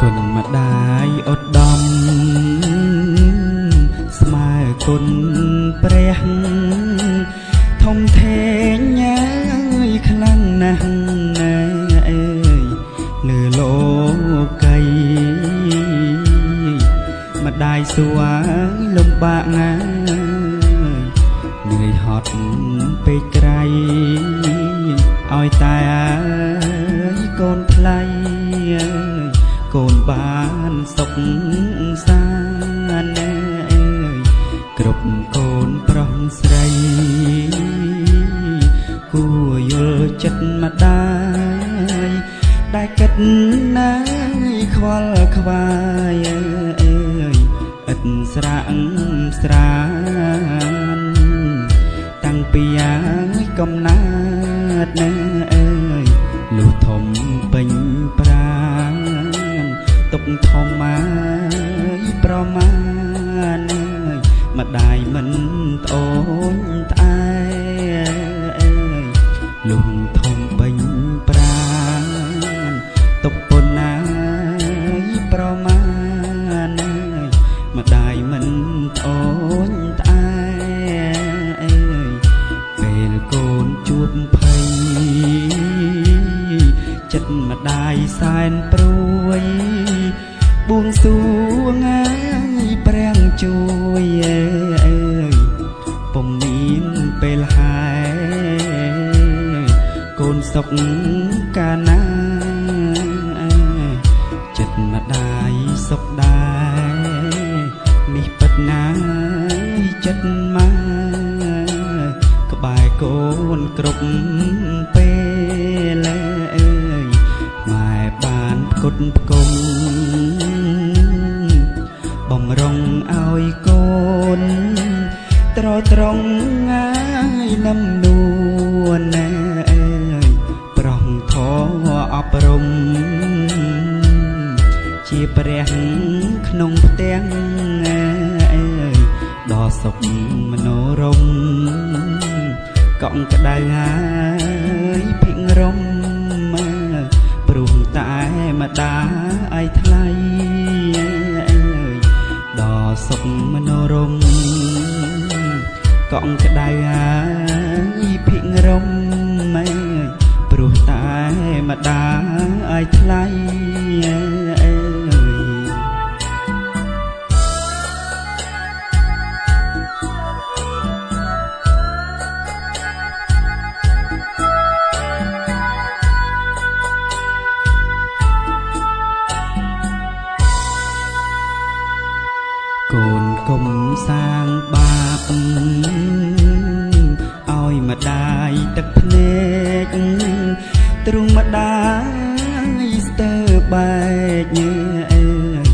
គុណម្ដាយឧត្តមស្មើគុណព្រះធំធេងញ៉ាយខ្លាំងណាស់ណាអើយលើលោកីម្ដាយសួងលំបាកណាស់เหนื่อยហត់ពេកក្រៃឲ្យតែកូនថ្លៃកូនបានសុខសាន្តអើយគ្រប់កូនប្រុសស្រីគួរយល់ចិត្តម្ដាយដែលគិតណាយខ្វល់ខ្វាយអើយឥតស្រាក់ស្រានតាំងពីកំណើតណាអើយលុះធំពេញប្រាណទុកធំមកប្រមាណអើយម្ដាយមិនត្អូញត្អែអើយលុះធំពេញប្រាណទុកពុនណាយប្រមាណអើយម្ដាយមិនត្អូញត្អែអើយពេលកូនជួបភ័យចិត្តម្ដាយសែនព្រួយបួងសួងឲ្យព្រះជួយអើយពុំមានពេលហែកូនសុខកាលណាចិត្តម្ដាយសុខដែរនេះពិតណាស់ចិត្តមកក្បែរកូនគ្រប់ពេលអើយម៉ែបានផ្គត់ផ្គង់បំរុងឲ្យកូនត្រត្រង់ហើយលំនួនណាអើយប្រងធម៌អប់រំជាព្រះក្នុងផ្ទាំងអើយដល់សុខមនោរម្យកង់ក្ដៅហើយភិងរំព្រោះតែម្ដាយថ្លៃអើយដល់សុខមនោរម្យកង់ក្ដៅហើយភិងរំព្រោះតែម្ដាយថ្លៃអើកូនកុំសាងបាបឲ្យម្ដាយទឹកភ្នែកទ្រង់ម្ដាយស្ទើរបែកអើយ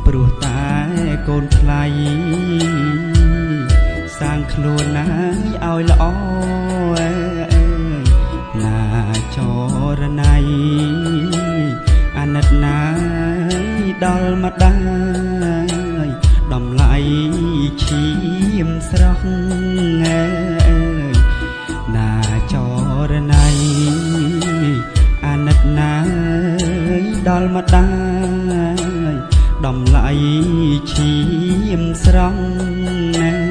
ព្រោះតែកូនថ្លៃសាងខ្លួនណាយឲ្យល្អអើយណាចរណៃអាណិតណាយដល់ម្ដាយតម្លៃឈាមស្រស់អើយណាចរណៃអាណិតណាយដល់ម្ដាយតម្លៃឈាមស្រស់ណា